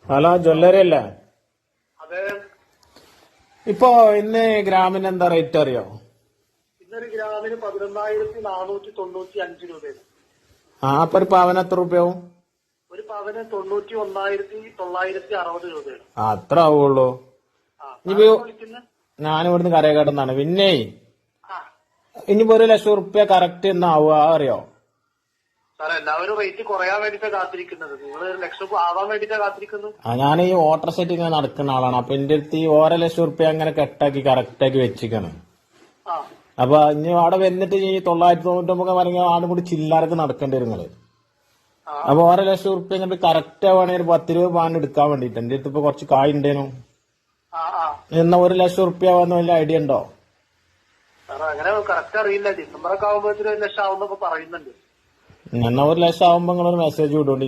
Hello, jewellery അല്ലേ? അതെ. ഇപ്പൊ ഇന്ന് ഗ്രാമിന് എന്താ റേറ്റ് അറിയോ? ഇന്നൊരു ഗ്രാമിന് 11,495 രൂപയാണ്. അപ്പൊ ഒരു പവന് എത്ര രൂപയാവും? ഒരു പവന് 91,960 രൂപയാണ്. അത്ര ആവുള്ളൂ. ഇനിയിപ്പോ വിളിക്കുന്നത് ഞാനിവിടുന്ന് കരയക്കാട്ടുന്നാണ്. പിന്നെ ആ ഇനിയിപ്പോ 1,00,000 റുപ്യ കറക്റ്റ് എന്നാവുക അറിയോ? സാർ, എല്ലാവരും റേറ്റ് കുറയാൻ വേണ്ടിട്ടാ കാത്തിരിക്കുന്നത്. നിങ്ങൾ 1,00,000 ആവാൻ വേണ്ടിട്ടാ കാത്തിരിക്കുന്നത്. ഞാൻ ഈ ഓട്ടർ സെറ്റ് ഇങ്ങനെ നടക്കുന്ന ആളാണ്. അപ്പൊ എന്റെ അടുത്ത് ഈ 1,00,000 റുപ്യ അങ്ങനെ കെട്ടാക്കി കറക്റ്റാക്കി വെച്ചിക്കാണ്. ആ അപ്പൊ ഇനി അവിടെ വന്നിട്ട് ഈ 999 പറഞ്ഞ ആടും കൂടി ചില്ലാരക്ക് നടക്കേണ്ടി വരും നിങ്ങള്. അപ്പൊ 1,00,000 റുപ്യ ഇങ്ങോട്ട് കറക്റ്റ് ആവുകയാണെങ്കിൽ ഒരു 10 രൂപ പാൻ എടുക്കാൻ വേണ്ടിട്ട് എന്റെ അടുത്ത് ഇപ്പൊ കുറച്ച് കായ് ഉണ്ടേനു. എന്നാ 1,00,000 റുപ്യ ആവാന്ന് വല്ല ഐഡിയ ഉണ്ടോ? സാറേ, അങ്ങനെ കറക്റ്റ് അറിയില്ല. ഡിസംബറൊക്കെ ആവുമ്പോഴത്തേക്കും 1,00,000 ആവുന്നൊക്കെ പറയുന്നുണ്ട്. എന്നാ 1,00,000 ആവുമ്പോ നിങ്ങളൊരു മെസ്സേജ് വിടുന്നുണ്ട്.